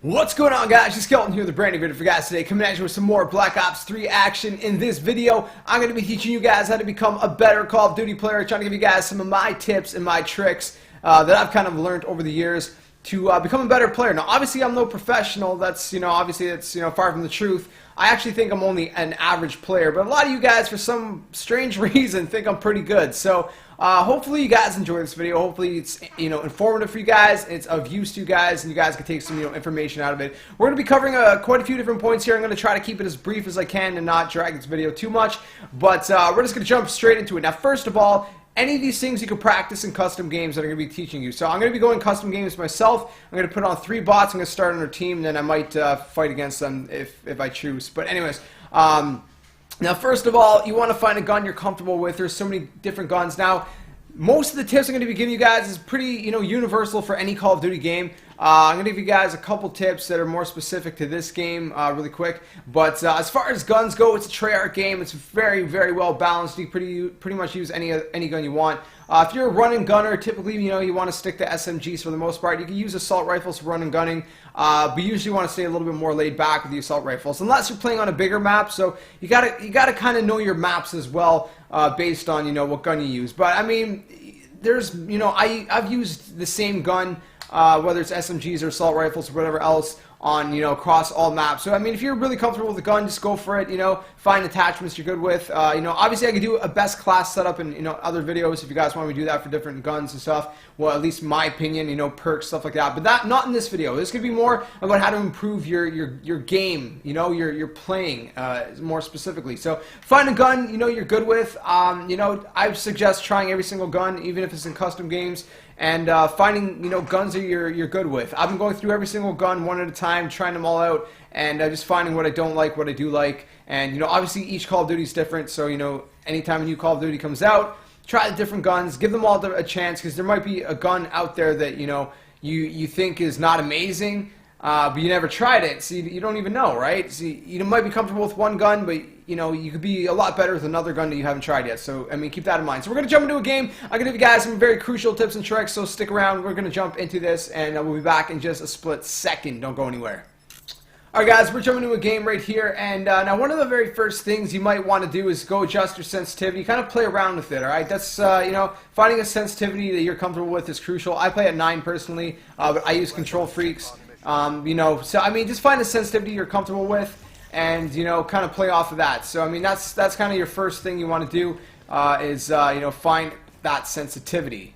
What's going on, guys? JSkeleton here with a brand new video for you guys today, coming at you with some more Black Ops 3 action. In this video, I'm going to be teaching you guys how to become a better Call of Duty player, trying to give you guys some of my tips and my tricks that I've kind of learned over the years to become a better player. Now, obviously, I'm no professional. That's, obviously it's, far from the truth. I actually think I'm only an average player, but a lot of you guys, for some strange reason, think I'm pretty good. So, hopefully you guys enjoy this video. Hopefully it's, informative for you guys. It's of use to you guys, and you guys can take some, information out of it. We're going to be covering quite a few different points here. I'm going to try to keep it as brief as I can and not drag this video too much, but we're just going to jump straight into it. Now, first of all, any of these things you can practice in custom games that I'm going to be teaching you. So I'm going to be going custom games myself. I'm going to put on 3 bots. I'm going to start on their team, and then I might fight against them if I choose. But anyways, now first of all, you want to find a gun you're comfortable with. There's so many different guns. Now, most of the tips I'm going to be giving you guys is pretty, universal for any Call of Duty game. I'm going to give you guys a couple tips that are more specific to this game really quick. But as far as guns go, it's a Treyarch game. It's very, very well balanced. You pretty much use any gun you want. If you're a run and gunner, typically, you want to stick to SMGs for the most part. You can use assault rifles for run and gunning, but you usually want to stay a little bit more laid back with the assault rifles, unless you're playing on a bigger map. So you gotta kind of know your maps as well, based on what gun you use. But I mean, there's I've used the same gun, whether it's SMGs or assault rifles or whatever else, on across all maps. So I mean, if you're really comfortable with the gun, just go for it. Find attachments you're good with. Obviously I could do a best class setup in other videos if you guys want me to do that for different guns and stuff. Well, at least my opinion, perks, stuff like that. But that not in this video. This could be more about how to improve your game. Your playing more specifically. So find a gun you're good with. I suggest trying every single gun, even if it's in custom games, and finding guns that you're good with. I've been going through every single gun one at a time, trying them all out, and just finding what I don't like, what I do like. And obviously each Call of Duty is different, so anytime a new Call of Duty comes out, try the different guns, give them all a chance, because there might be a gun out there that you think is not amazing, but you never tried it, so you don't even know, right? So you might be comfortable with one gun, but you could be a lot better with another gun that you haven't tried yet. So I mean, keep that in mind. So we're gonna jump into a game. I'm gonna give you guys some very crucial tips and tricks, so stick around. We're gonna jump into this, and we'll be back in just a split second. Don't go anywhere. Alright guys, we're jumping into a game right here, and now one of the very first things you might want to do is go adjust your sensitivity, kind of play around with it, alright? That's, finding a sensitivity that you're comfortable with is crucial. I play at 9 personally, but I use Control Freaks, so I mean, just find a sensitivity you're comfortable with, and, kind of play off of that. So, I mean, that's kind of your first thing you want to do, is, find that sensitivity.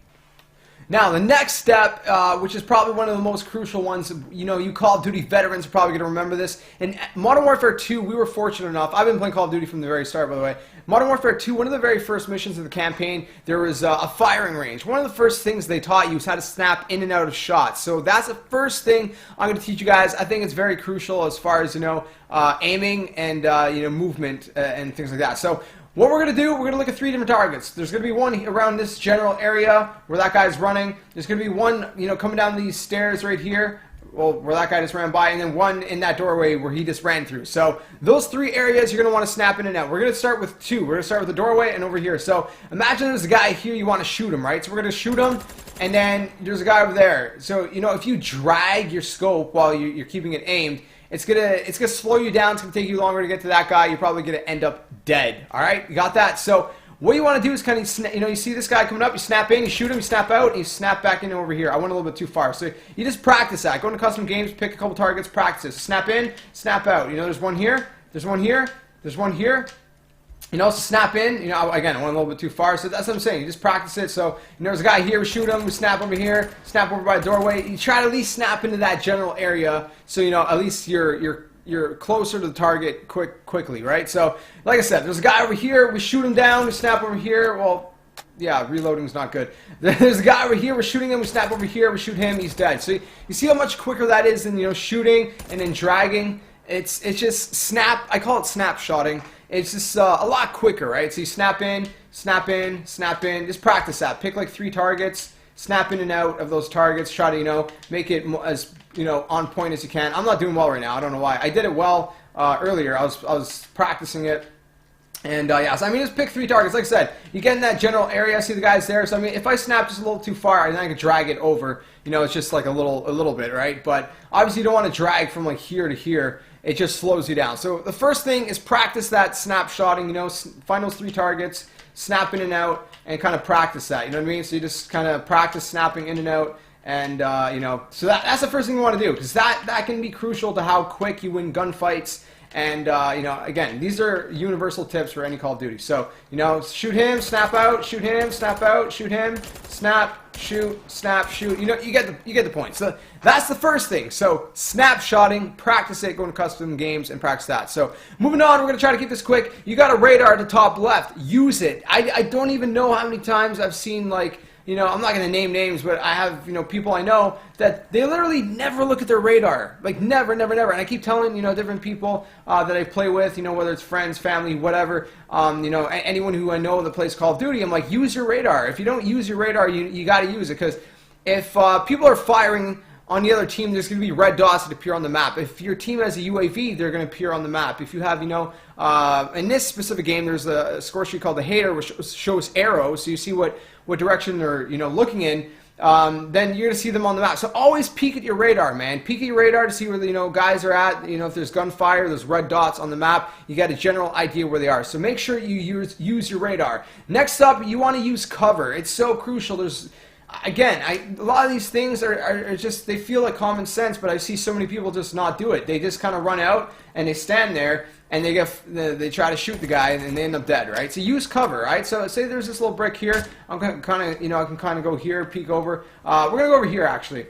Now, the next step, which is probably one of the most crucial ones, you Call of Duty veterans are probably going to remember this. In Modern Warfare 2, we were fortunate enough, I've been playing Call of Duty from the very start, by the way. Modern Warfare 2, one of the very first missions of the campaign, there was a firing range. One of the first things they taught you was how to snap in and out of shots. So that's the first thing I'm going to teach you guys. I think it's very crucial as far as, aiming and, movement and things like that. So what we're going to do, we're going to look at 3 different targets. There's going to be one around this general area where that guy's running. There's going to be one, coming down these stairs right here, well, where that guy just ran by, and then one in that doorway where he just ran through. So those 3 areas you're going to want to snap in and out. We're going to start with 2. We're going to start with the doorway and over here. So imagine there's a guy here, you want to shoot him, right? So we're going to shoot him, and then there's a guy over there. So, if you drag your scope while you're keeping it aimed, it's gonna slow you down. It's gonna take you longer to get to that guy. You're probably gonna end up dead. All right, you got that? So what you want to do is kind of, you see this guy coming up. You snap in, you shoot him, you snap out, and you snap back in over here. I went a little bit too far, so you just practice that. Go into custom games, pick a couple targets, practice it. Snap in, snap out. There's one here, there's one here, there's one here. So snap in, again, I went a little bit too far, so that's what I'm saying. You just practice it. So, there's a guy here, we shoot him, we snap over here, snap over by the doorway. You try to at least snap into that general area, so, at least you're closer to the target quickly, right? So, like I said, there's a guy over here, we shoot him down, we snap over here. Well, yeah, reloading's not good. There's a guy over here, we're shooting him, we snap over here, we shoot him, he's dead. So, you see how much quicker that is than, shooting and then dragging? It's just snap, I call it snapshotting. It's just a lot quicker, right? So you snap in, snap in, snap in. Just practice that. Pick like 3 targets, snap in and out of those targets. Try to, make it as, on point as you can. I'm not doing well right now. I don't know why. I did it well earlier. I was practicing it. And yeah, so I mean, just pick 3 targets. Like I said, you get in that general area. See the guys there. So I mean, if I snap just a little too far, then I can drag it over. You know, it's just like a little bit, right? But obviously, you don't want to drag from like here to here. It just slows you down. So the first thing is practice that snapshotting. You know, find those 3 targets, snap in and out, and kind of practice that. You know what I mean? So you just kind of practice snapping in and out. And, you know, so that's the first thing you want to do, because that can be crucial to how quick you win gunfights. And, you know, again, these are universal tips for any Call of Duty. So, you know, shoot him, snap out, shoot him, snap out, shoot him, snap, shoot, snap, shoot. You know, you get the point. So that's the first thing. So snapshotting, practice it, go into custom games and practice that. So moving on, we're going to try to keep this quick. You got a radar at the top left. Use it. I don't even know how many times I've seen, like, you know, I'm not going to name names, but I have, you know, people I know that they literally never look at their radar. Like, never, never, never. And I keep telling, you know, different people that I play with, you know, whether it's friends, family, whatever, you know, anyone who I know that plays Call of Duty, I'm like, use your radar. If you don't use your radar, you got to use it. Because if people are firing on the other team, there's going to be red dots that appear on the map. If your team has a UAV, they're going to appear on the map. If you have, you know, in this specific game, there's a score sheet called the Hater, which shows arrows, so you see what direction they're, you know, looking in. Then you're going to see them on the map. So always peek at your radar, man. Peek at your radar to see where the, you know, guys are at. You know, if there's gunfire, there's red dots on the map. You got a general idea where they are. So make sure you use your radar. Next up, you want to use cover. It's so crucial. There's Again, a lot of these things are just, they feel like common sense, but I see so many people just not do it. They just kind of run out and they stand there and they try to shoot the guy and they end up dead, right? So use cover, right? So say there's this little brick here. I'm kind of, you know, I can kind of go here, peek over. We're gonna go over here actually.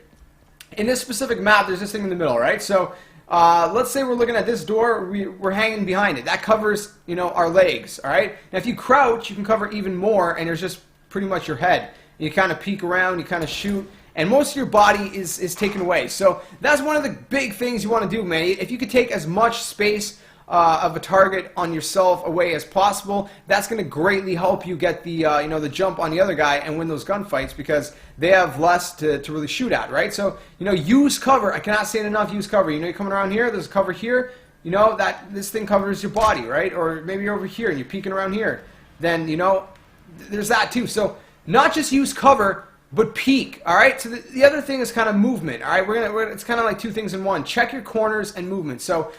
In this specific map, there's this thing in the middle, right? So let's say we're looking at this door, we're hanging behind it. That covers, you know, our legs, all right? Now if you crouch, you can cover even more, and there's just pretty much your head. You kind of peek around, you kind of shoot, and most of your body is taken away. So that's one of the big things you want to do, man. If you could take as much space of a target on yourself away as possible, that's going to greatly help you get the you know, the jump on the other guy and win those gunfights, because they have less to really shoot at, right? So, you know, use cover. I cannot say it enough. Use cover. You know, you're coming around here. There's a cover here. You know that this thing covers your body, right? Or maybe you're over here and you're peeking around here. Then, you know, there's that too. So not just use cover, but peek, all right? So the other thing is kind of movement, all right? It's kind of like two things in one. Check your corners and movement. So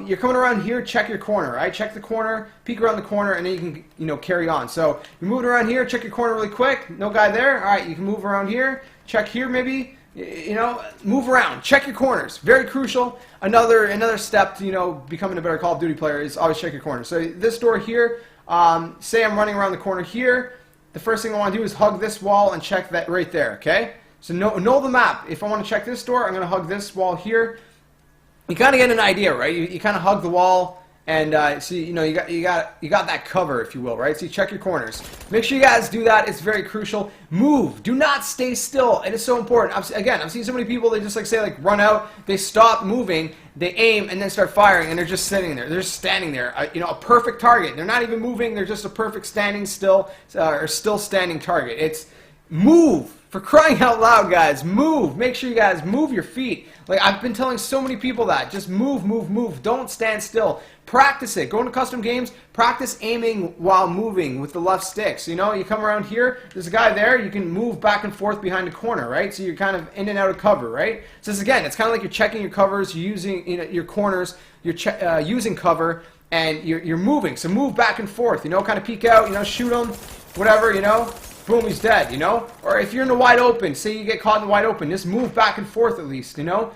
you're coming around here, check your corner, right? Check the corner, peek around the corner, and then you can, you know, carry on. So you're moving around here, check your corner really quick. No guy there. All right, you can move around here, check here maybe. You know, move around, check your corners. Very crucial. Another step to, you know, becoming a better Call of Duty player is always check your corners. So this door here, say I'm running around the corner here. The first thing I want to do is hug this wall and check that right there, okay? So know the map. If I want to check this door, I'm going to hug this wall here. You kind of get an idea, right? You kind of hug the wall, and see, you know, you got that cover, if you will, right? So you check your corners. Make sure you guys do that. It's very crucial. Move. Do not stay still. It is so important. I've seen so many people, they just like say, like, run out. They stop moving. They aim and then start firing, and they're just sitting there. They're just standing there. You know, a perfect target. They're not even moving. They're just a perfect standing still, or still standing target. It's move. For crying out loud, guys, move. Make sure you guys move your feet. Like, I've been telling so many people that. Just move, move, move. Don't stand still. Practice it. Go into custom games. Practice aiming while moving with the left stick. So, you know, you come around here. There's a guy there. You can move back and forth behind the corner, right? So you're kind of in and out of cover, right? So this, again, it's kind of like you're checking your covers. You're using, you know, your corners. You're using cover, and you're moving. So move back and forth. You know, kind of peek out. You know, shoot them, whatever. You know. Boom, he's dead, you know? Or if you're in the wide open, say you get caught in the wide open, just move back and forth at least, you know?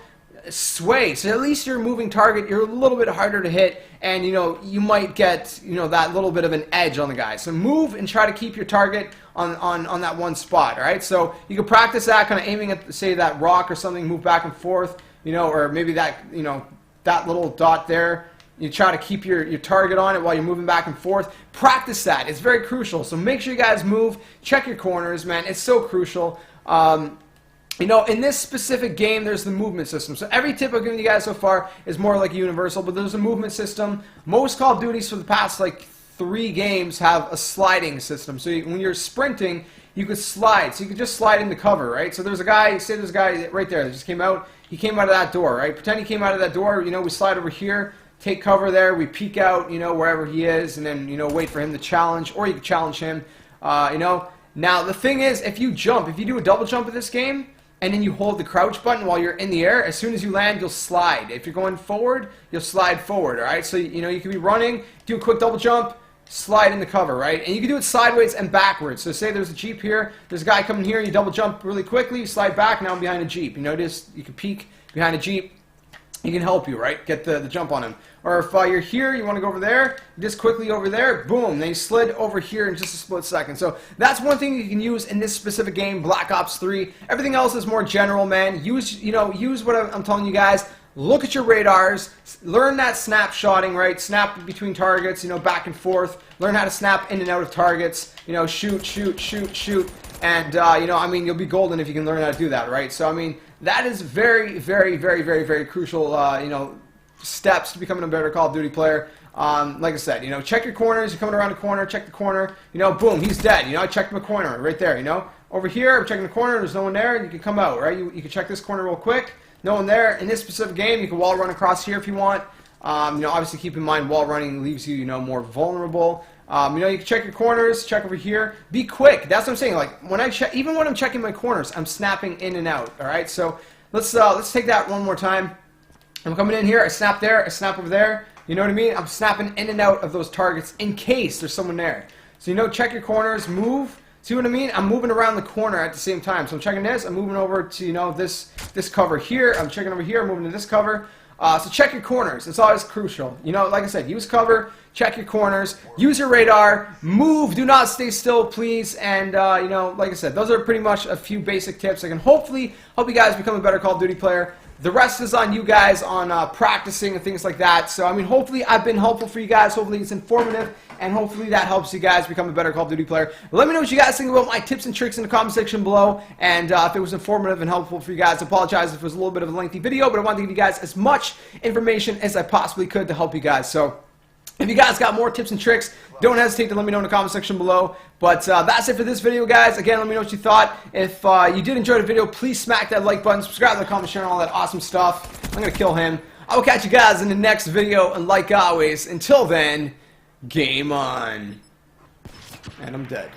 Sway. So at least you're a moving target, you're a little bit harder to hit, and, you know, you might get, you know, that little bit of an edge on the guy. So move and try to keep your target on that one spot, all right? So you can practice that, kind of aiming at, say, that rock or something, move back and forth, you know, or maybe that, you know, that little dot there. You try to keep your target on it while you're moving back and forth. Practice that. It's very crucial. So make sure you guys move. Check your corners, man. It's so crucial. You know, in this specific game, there's the movement system. So every tip I've given you guys so far is more like a universal, but there's a movement system. Most Call of Duties for the past, like, 3 games have a sliding system. So when you're sprinting, you could slide. So you could just slide into cover, right? So there's a guy, say there's a guy right there that just came out. He came out of that door, right? Pretend he came out of that door. You know, we slide over here take cover there. We peek out, you know, wherever he is, and then, you know, wait for him to challenge, or you can challenge him, you know. Now, the thing is, if you do a double jump in this game, and then you hold the crouch button while you're in the air, as soon as you land, you'll slide. If you're going forward, you'll slide forward, all right? So, you know, you can be running, do a quick double jump, slide in the cover, right? And you can do it sideways and backwards. So say there's a Jeep here, there's a guy coming here, you double jump really quickly, you slide back, now I'm behind a Jeep. You notice you can peek behind a Jeep. He can help you, right? Get the jump on him. Or if you're here, you want to go over there, just quickly over there, boom, then you slid over here in just a split second. So that's one thing you can use in this specific game, Black Ops 3. Everything else is more general, man. Use what I'm telling you guys. Look at your radars, learn that snapshotting, right? Snap between targets, you know, back and forth. Learn how to snap in and out of targets, you know, shoot, shoot, shoot, shoot. And, you know, I mean, you'll be golden if you can learn how to do that, right? So, I mean, that is very, very, very, very, very crucial, you know, steps to becoming a better Call of Duty player. Like I said, you know, check your corners. You're coming around the corner, check the corner. You know, boom, he's dead. You know, I checked my corner right there, you know. Over here, I'm checking the corner. There's no one there. And you can come out, right? You can check this corner real quick. No one there. In this specific game, you can wall run across here if you want. You know, obviously keep in mind wall running leaves you, you know, more vulnerable. You know, you can check your corners, check over here. Be quick. That's what I'm saying. Like when I check, even when I'm checking my corners, I'm snapping in and out. All right. So let's take that one more time. I'm coming in here. I snap there. I snap over there. You know what I mean? I'm snapping in and out of those targets in case there's someone there. So you know, check your corners, move. See what I mean? I'm moving around the corner at the same time. So I'm checking this. I'm moving over to, you know, this cover here. I'm checking over here. I'm moving to this cover. So check your corners. It's always crucial. You know, like I said, use cover, check your corners, use your radar, move, do not stay still, please. And, you know, like I said, those are pretty much a few basic tips that can hopefully help you guys become a better Call of Duty player. The rest is on you guys on practicing and things like that. So, I mean, hopefully I've been helpful for you guys. Hopefully it's informative, and hopefully that helps you guys become a better Call of Duty player. Let me know what you guys think about my tips and tricks in the comment section below, and if it was informative and helpful for you guys. I apologize if it was a little bit of a lengthy video, but I wanted to give you guys as much information as I possibly could to help you guys. So, if you guys got more tips and tricks, don't hesitate to let me know in the comment section below. But that's it for this video, guys. Again, let me know what you thought. If you did enjoy the video, please smack that like button, subscribe to the comment, share all that awesome stuff. I'm going to kill him. I will catch you guys in the next video. And like always, until then, game on. And I'm dead.